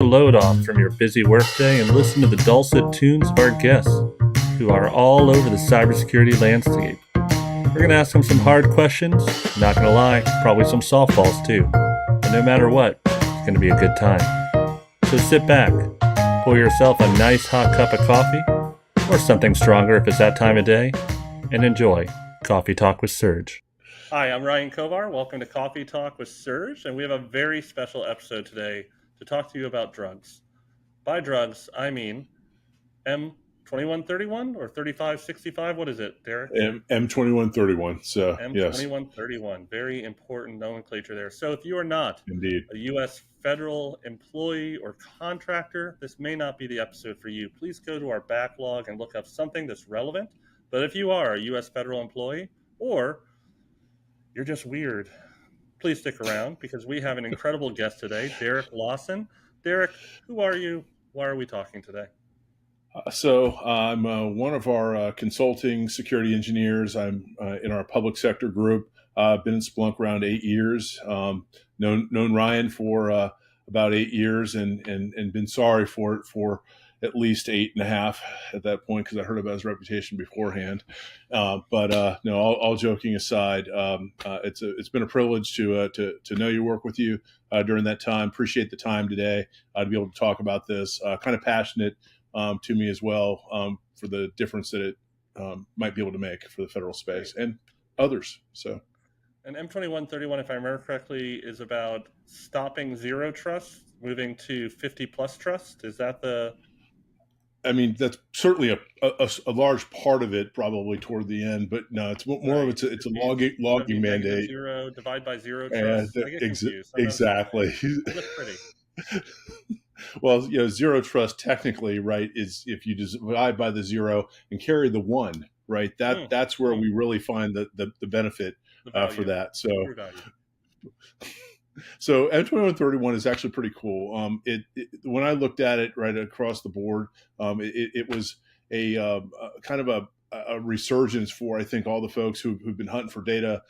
Load off from your busy workday and listen to the dulcet tunes of our guests, who are all over the cybersecurity landscape. We're going to ask them some hard questions, not going to lie, probably some softballs too. But no matter what, it's going to be a good time. So sit back, pour yourself a nice hot cup of coffee, or something stronger if it's that time of day, and enjoy Coffee Talk with Serge. Hi, I'm Ryan Kovar. Welcome to Coffee Talk with Serge, and we have a very special episode today to talk to you about drugs. By drugs, I mean M2131 or 3565. What is it, Derrick? M2131. So M2131. Yes. Very important nomenclature there. So if you are not Indeed. a U.S. federal employee or contractor, this may not be the episode for you. Please go to our backlog and look up something that's relevant. But if you are a U.S. federal employee or you're just weird, please stick around because we have an incredible guest today, Derrick Lawson. Derrick, who are you? Why are we talking today? So I'm one of our consulting security engineers. I'm in our public sector group. I've been in Splunk around 8 years. Known Ryan for about 8 years, and been sorry for it for at least 8.5 at that point because I heard about his reputation beforehand. But no, all joking aside, it's been a privilege to know your work with you during that time. Appreciate the time today to be able to talk about this. Kind of passionate to me as well for the difference that it might be able to make for the federal space and others. So. And M2131, if I remember correctly, is about stopping zero trust, moving to 50 plus trust. Is that the... I mean, that's certainly a large part of it, probably toward the end. But no, it's more right. of it's a logging mandate. Zero, divide by zero trust. I get confused. Exactly. That's pretty. Well, zero trust technically, right, is if you divide by the zero and carry the one, right? That's where we really find the benefit for that. So M2131 is actually pretty cool. When I looked at it right across the board, it was a kind of a resurgence for, I think, all the folks who've been hunting for data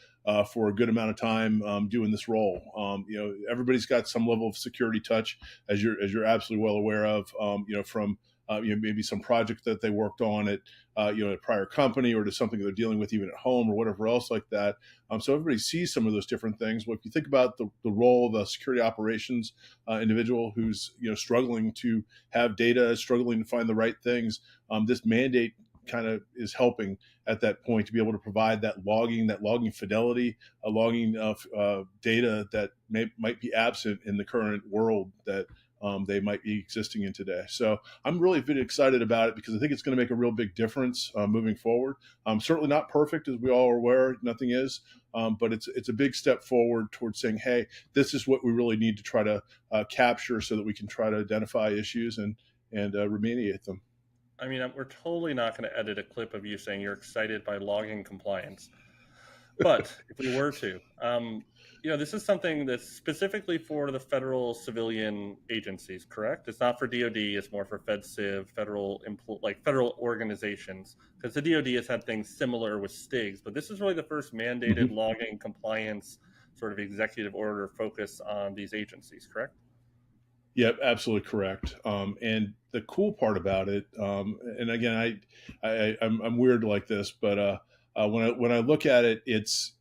for a good amount of time doing this role. Everybody's got some level of security touch, as you're absolutely well aware of. From maybe some project that they worked on at a prior company, or to something they're dealing with even at home or whatever else like that. So everybody sees some of those different things. Well, if you think about the role of a security operations individual who's struggling to have data, struggling to find the right things, this mandate kind of is helping at that point to be able to provide that logging fidelity, a logging of data that might be absent in the current world that they might be existing in today. So I'm really excited about it because I think it's going to make a real big difference moving forward. Certainly not perfect, as we all are aware, nothing is, but it's a big step forward towards saying, hey, this is what we really need to try to capture so that we can try to identify issues and remediate them. I mean, we're totally not going to edit a clip of you saying you're excited by logging compliance. But if we were to, this is something that's specifically for the federal civilian agencies, correct? It's not for DoD. It's more for FedCiv, federal organizations, because the DoD has had things similar with STIGs. But this is really the first mandated logging compliance sort of executive order focus on these agencies, correct? Yep, absolutely correct. And the cool part about it, and again, I'm weird like this, but when I look at it, it's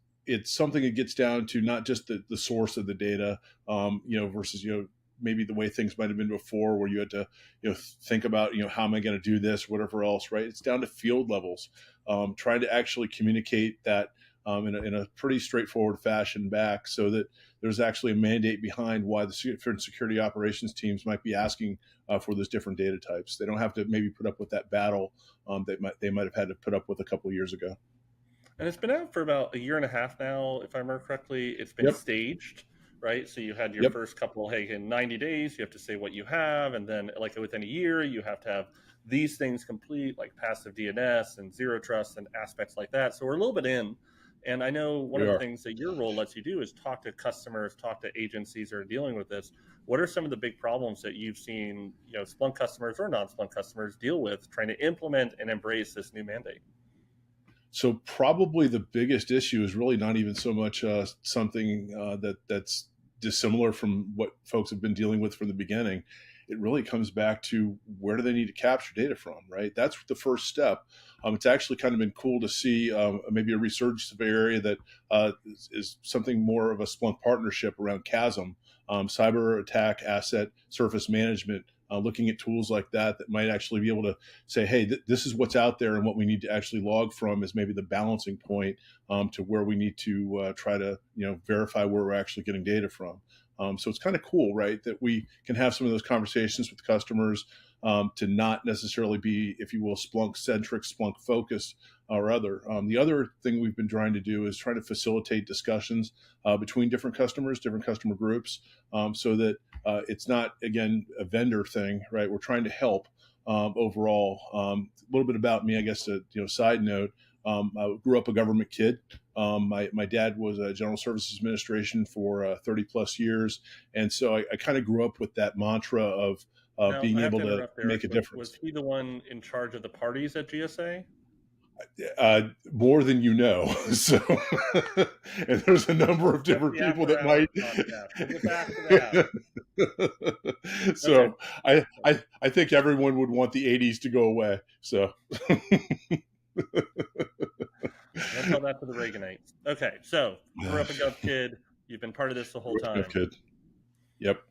something that gets down to not just the source of the data, versus maybe the way things might have been before, where you had to think about how am I going to do this, whatever else, right? It's down to field levels, trying to actually communicate that in a pretty straightforward fashion back, so that there's actually a mandate behind why the different security operations teams might be asking for those different data types. They don't have to maybe put up with that battle they might have had to put up with a couple of years ago. And it's been out for about a year and a half now, if I remember correctly. It's been staged, right? So you had your first couple, hey, in 90 days, you have to say what you have. And then like within a year, you have to have these things complete, like passive DNS and zero trust and aspects like that. So we're a little bit in. And I know one of the things that your role lets you do is talk to customers, talk to agencies that are dealing with this. What are some of the big problems that you've seen, Splunk customers or non-Splunk customers deal with trying to implement and embrace this new mandate? So probably the biggest issue is really not even so much something that's dissimilar from what folks have been dealing with from the beginning. it really comes back to where do they need to capture data from, right? That's the first step. It's actually kind of been cool to see maybe a resurgence of an area that is something more of a Splunk partnership around CASM, cyber attack asset surface management, looking at tools like that might actually be able to say, hey, this is what's out there, and what we need to actually log from is maybe the balancing point to where we need to try to verify where we're actually getting data from. So it's kind of cool, right, that we can have some of those conversations with customers to not necessarily be, if you will, Splunk-centric, Splunk-focused or other. The other thing we've been trying to do is try to facilitate discussions between different customers, different customer groups, so that it's not, again, a vendor thing, right? We're trying to help overall. A little bit about me, I guess, side note, I grew up a government kid. My dad was a general services administration for 30 plus years. And so I kind of grew up with that mantra of Now, being I have able to to interrupt, make Derek. a Was difference. he the one in charge of the parties at GSA? More than you know. So, and there's a number of That's different the people After that might. Hours podcast. We'll get back to that. Okay. So I think everyone would want the 80s to go away. So Don't tell that to the Reaganites. Okay, so grew up a gov kid. You've been part of this the whole time. Kid. Yep.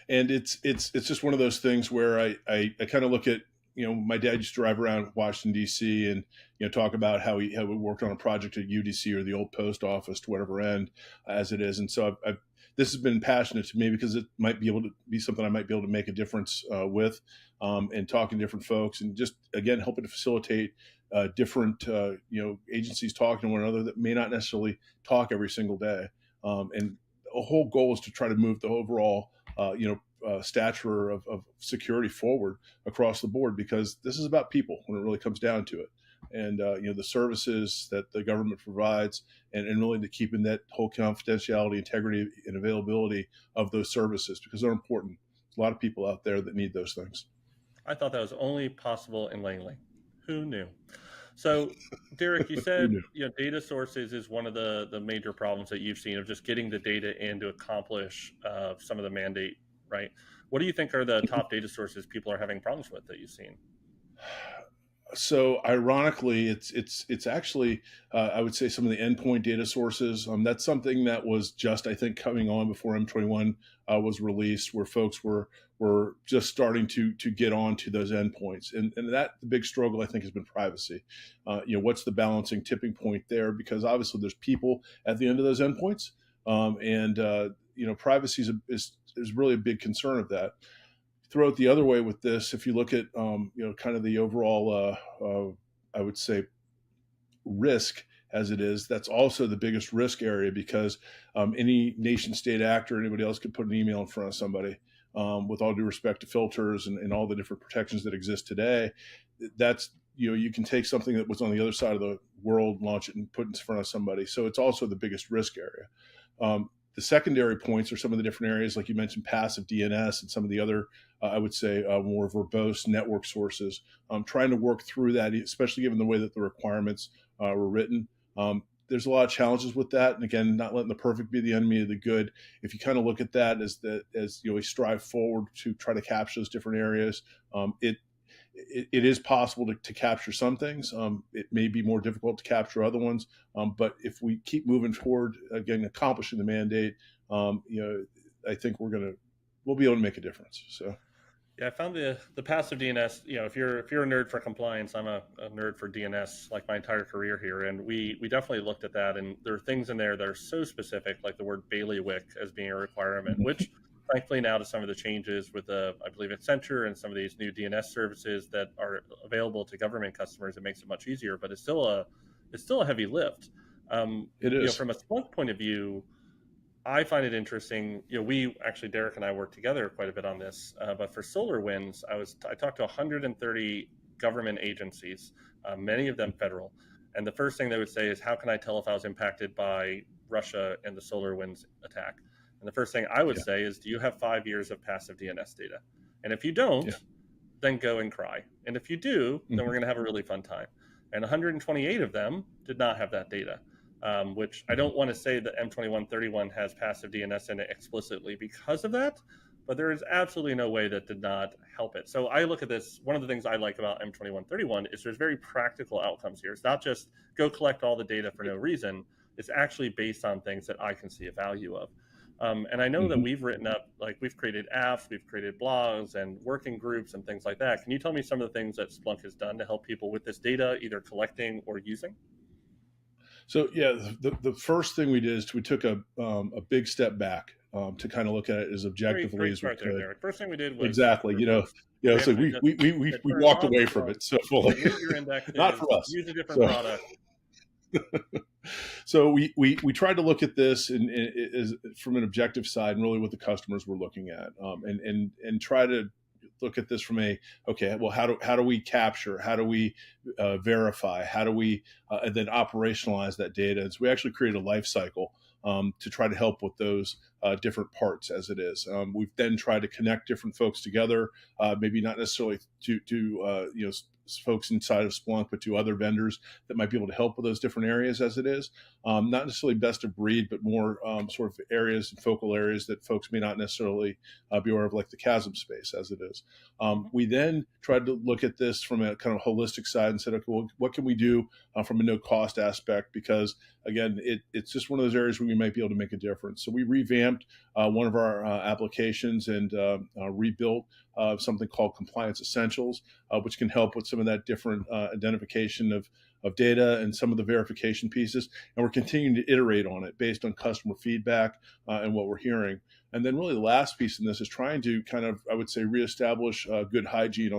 And it's just one of those things where I kind of look at, my dad used to drive around Washington D.C. and talk about how he worked on a project at UDC or the old post office to whatever end as it is. And so this has been passionate to me because it might be able to be something I might be able to make a difference with, and talking to different folks and just again helping to facilitate different agencies talking to one another that may not necessarily talk every single day. And the whole goal is to try to move the overall stature of security forward across the board, because this is about people when it really comes down to it. And the services that the government provides, and really to keeping that whole confidentiality, integrity, and availability of those services, because they're important. There's a lot of people out there that need those things. I thought that was only possible in Langley. Who knew? So, Derek, you Who said knew? data sources is one of the major problems that you've seen of just getting the data in to accomplish some of the mandate, right? What do you think are the top data sources people are having problems with that you've seen? So ironically, it's actually I would say some of the endpoint data sources. That's something that was just, I think, coming on before M21 was released, where folks were just starting to get on to those endpoints, and that the big struggle I think has been privacy. What's the balancing tipping point there? Because obviously there's people at the end of those endpoints, and privacy is really a big concern of that. Throw it the other way with this. If you look at kind of the overall, I would say, risk as it is, that's also the biggest risk area, because any nation state actor, anybody else could put an email in front of somebody. With all due respect to filters and all the different protections that exist today, that's you can take something that was on the other side of the world, launch it, and put it in front of somebody. So it's also the biggest risk area. The secondary points are some of the different areas, like you mentioned, passive DNS and some of the other, I would say, more verbose network sources. Trying to work through that, especially given the way that the requirements were written. There's a lot of challenges with that, and again, not letting the perfect be the enemy of the good. If you kind of look at that as we strive forward to try to capture those different areas, it is possible to capture some things. It may be more difficult to capture other ones. But if we keep moving forward, again, accomplishing the mandate, I think we'll be able to make a difference. So. Yeah, I found the passive DNS. If you're a nerd for compliance, I'm a nerd for DNS, like my entire career here, and we definitely looked at that. And there are things in there that are so specific, like the word bailiwick as being a requirement, which thankfully now to some of the changes with I believe Accenture and some of these new DNS services that are available to government customers, it makes it much easier. But it's still a heavy lift. It is. From a Splunk point of view, I find it interesting. We actually, Derek and I worked together quite a bit on this. But for SolarWinds, I talked to 130 government agencies, many of them federal. And the first thing they would say is, how can I tell if I was impacted by Russia and the SolarWinds attack? And the first thing I would say is, do you have 5 years of passive DNS data? And if you don't, then go and cry. And if you do, then we're going to have a really fun time. And 128 of them did not have that data. Which I don't want to say that M2131 has passive DNS in it explicitly because of that, but there is absolutely no way that did not help it. So I look at this. One of the things I like about M2131 is there's very practical outcomes here. It's not just go collect all the data for no reason. It's actually based on things that I can see a value of. And I know that Mhm. we've written up, like we've created apps, we've created blogs and working groups and things like that. Can you tell me some of the things that Splunk has done to help people with this data, either collecting or using? So yeah, the first thing we did is we took a big step back to kind of look at it as Great, objectively great as we start there, could. Derek. First thing we did was Exactly. we So actually we just we we we, said we turn walked off away from Splunk, it so fully. delete your Not for indexes, us. use a different So product. so we tried to look at this is from an objective side and really what the customers were looking at, and try to look at this from a okay, well, how do we capture, how do we verify, how do we and then operationalize that data? And so we actually created a life cycle to try to help with those different parts as it is. We've then tried to connect different folks together, maybe not necessarily to folks inside of Splunk, but to other vendors that might be able to help with those different areas as it is. Not necessarily best of breed, but more sort of areas and focal areas that folks may not necessarily be aware of, like the chasm space as it is. Mhm. We then tried to look at this from a kind of holistic side and said, okay, well, what can we do from a no cost aspect? Because again, it's just one of those areas where we might be able to make a difference. So we revamped one of our applications and rebuilt something called Compliance Essentials, which can help with some of that different identification of data and some of the verification pieces. And we're continuing to iterate on it based on customer feedback and what we're hearing. And then really the last piece in this is trying to kind of, I would say, reestablish good hygiene. I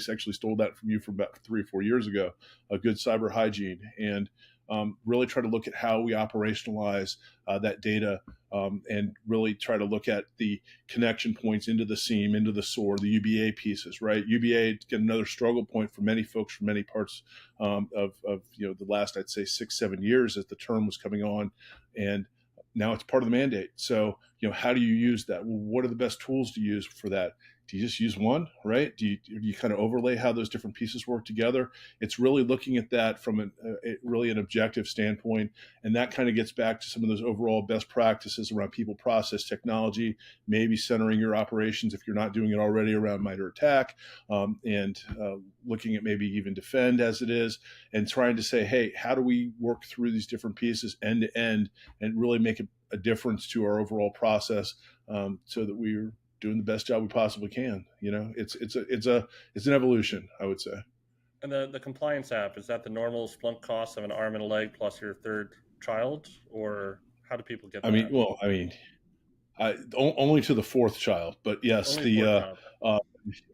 actually stole that from you from about 3 or 4 years ago, a good cyber hygiene. And really try to look at how we operationalize that data and really try to look at the connection points into the seam, into the SOAR, the UBA pieces, right? UBA, get another struggle point for many folks from many parts of the last, I'd say, 6-7 years as the term was coming on. And now it's part of the mandate. So, how do you use that? Well, what are the best tools to use for that? Do you just use one, right? Do you kind of overlay how those different pieces work together? It's really looking at that from really an objective standpoint. And that kind of gets back to some of those overall best practices around people, process, technology, maybe centering your operations if you're not doing it already around MITRE ATT&CK, and looking at maybe even defend as it is, and trying to say, hey, how do we work through these different pieces end to end and really make a difference to our overall process so that we're doing the best job we possibly can. It's an evolution, I would say. And the compliance app, is that the normal Splunk cost of an arm and a leg plus your third child, or how do people get I mean, that? well, I mean, only to the fourth child, but yes, Only fourth child. uh,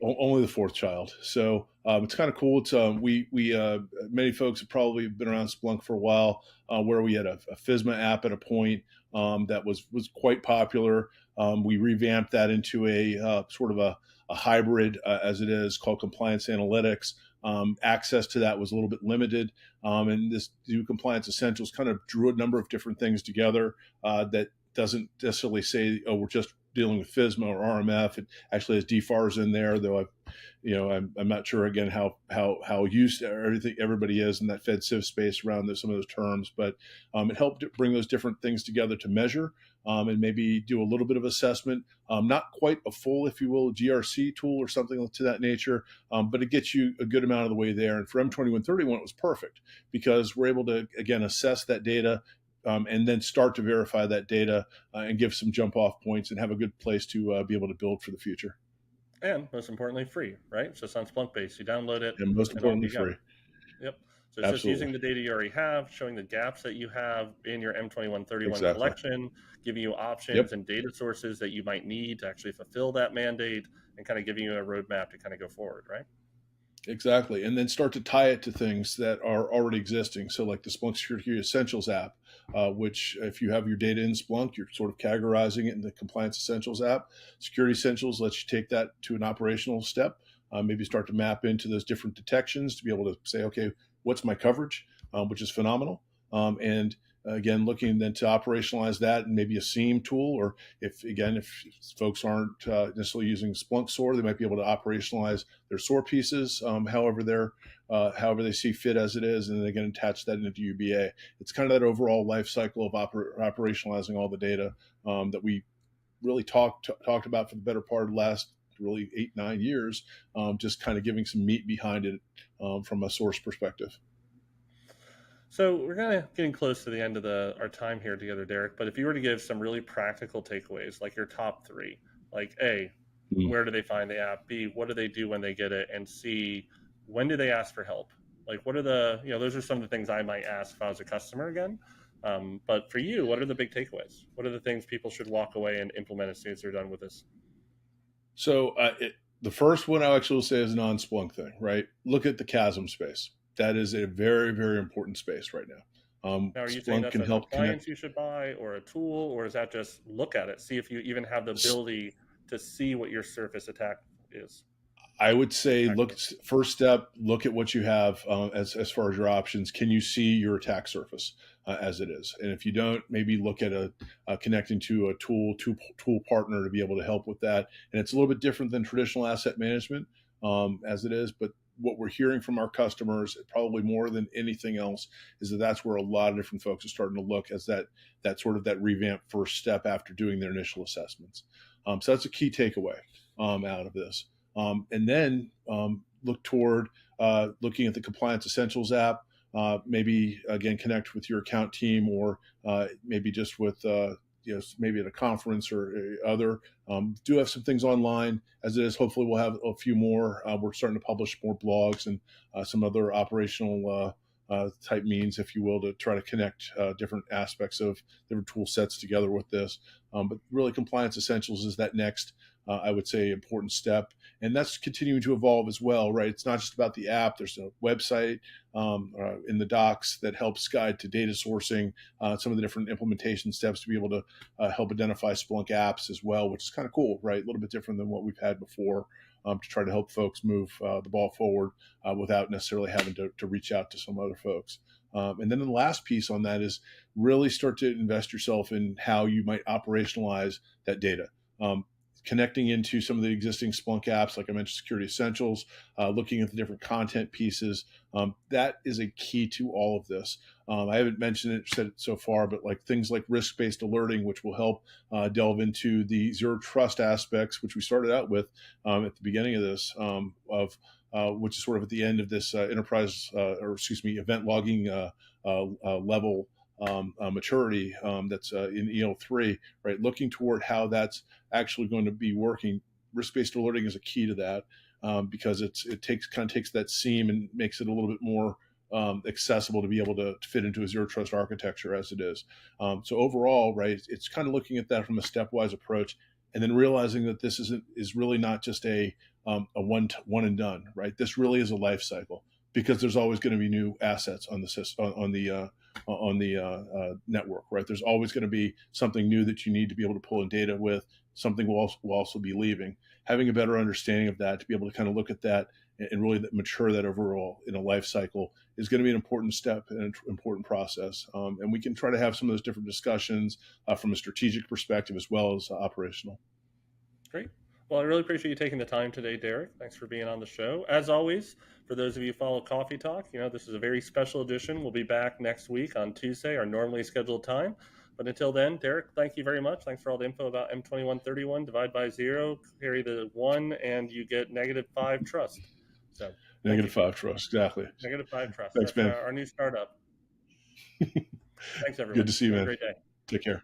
only the fourth child. So it's kind of cool. It's we many folks have probably been around Splunk for a while, where we had a FISMA app at a point that was quite popular. We revamped that into a sort of a hybrid as it is called Compliance Analytics. Access to that was a little bit limited, and this new Compliance Essentials kind of drew a number of different things together that doesn't necessarily say, oh, we're just dealing with FISMA or RMF. It actually has DFARS in there, though I'm not sure again how used everybody is in that Fed Civ space around some of those terms, but it helped bring those different things together to measure and maybe do a little bit of assessment. Not quite a full, if you will, GRC tool or something to that nature, but it gets you a good amount of the way there. And for M2131, it was perfect because we're able to again assess that data. And then start to verify that data and give some jump off points and have a good place to be able to build for the future. And most importantly, free, right? So it's on Splunk based. You download it And most and off importantly, you go. free. Yep. So it's just Absolutely. using the data you already have, showing the gaps that you have in your M2131 Exactly. collection, giving you options Yep. and data sources that you might need to actually fulfill that mandate, and kind of giving you a roadmap to kind of go forward, right? Exactly. And then start to tie it to things that are already existing. So, like the Splunk Security Essentials app, which, if you have your data in Splunk, you're sort of categorizing it in the Compliance Essentials app. Security Essentials lets you take that to an operational step, maybe start to map into those different detections to be able to say, okay, what's my coverage, which is phenomenal. And again, looking then to operationalize that and maybe a SIEM tool, or if folks aren't necessarily using Splunk SOAR, they might be able to operationalize their SOAR pieces, however they see fit as it is, and then again attach that into UBA. It's kind of that overall life cycle of operationalizing all the data that we really talked about for the better part of the last really 8-9 years, just kind of giving some meat behind it from a source perspective. So we're kind of getting close to the end of our time here together, Derek. But if you were to give some really practical takeaways, like your top three, like A, where do they find the app? B, what do they do when they get it? And C, when do they ask for help? Like, what are those are some of the things I might ask if I was a customer again. But for you, what are the big takeaways? What are the things people should walk away and implement as soon as they're done with this? So the first one I actually will say is a non-Splunk thing, right? Look at the chasm space. That is a very, very important space right now. Now, are you saying Splunk that's can an help connect. appliance you should buy or a tool, or is that just look at it, see if you even have the ability to see what your surface attack is? I would say, look, first step, look at what you have as far as your options. Can you see your attack surface as it is? And if you don't, maybe look at connecting to a tool partner to be able to help with that. And it's a little bit different than traditional asset management as it is, but what we're hearing from our customers, probably more than anything else, is that that's where a lot of different folks are starting to look as that sort of that revamp first step after doing their initial assessments. So that's a key takeaway out of this. And then look toward looking at the Compliance Essentials app. Maybe again connect with your account team, or maybe just with maybe at a conference or other. Do have some things online as it is. Hopefully, we'll have a few more. We're starting to publish more blogs and some other operational type means, if you will, to try to connect different aspects of different tool sets together with this. But really, Compliance Essentials is that next, I would say, important step. And that's continuing to evolve as well, right? It's not just about the app. There's a website in the docs that helps guide to data sourcing, some of the different implementation steps to be able to help identify Splunk apps as well, which is kind of cool, right? A little bit different than what we've had before, to try to help folks move the ball forward without necessarily having to reach out to some other folks. And then the last piece on that is really start to invest yourself in how you might operationalize that data. Connecting into some of the existing Splunk apps, like I mentioned, Security Essentials, looking at the different content pieces. That is a key to all of this. I haven't mentioned it, said it so far, but like things like risk-based alerting, which will help delve into the zero trust aspects, which we started out with at the beginning of this, which is sort of at the end of this event logging level maturity that's in EL3, right? Looking toward how that's actually going to be working. Risk-based alerting is a key to that because it takes that seam and makes it a little bit more accessible to be able to fit into a zero trust architecture as it is. So overall, right, it's kind of looking at that from a stepwise approach, and then realizing that this is really not just a one and done, right? This really is a life cycle, because there's always going to be new assets on the system, on the network, right? There's always going to be something new that you need to be able to pull in data with. Something will also be leaving. Having a better understanding of that, to be able to kind of look at that and really mature that overall in a life cycle, is going to be an important step and an important process. And we can try to have some of those different discussions from a strategic perspective as well as operational. Great. Well, I really appreciate you taking the time today, Derek. Thanks for being on the show. As always, for those of you who follow Coffee Talk, this is a very special edition. We'll be back next week on Tuesday, our normally scheduled time. But until then, Derek, thank you very much. Thanks for all the info about M2131. Divide by 0, carry the 1, and you get -5 trust. So -5 trust, exactly. -5 trust. Thanks, That's man. our new startup. Thanks, Good everyone. to see you, Have a man. great day. Take care.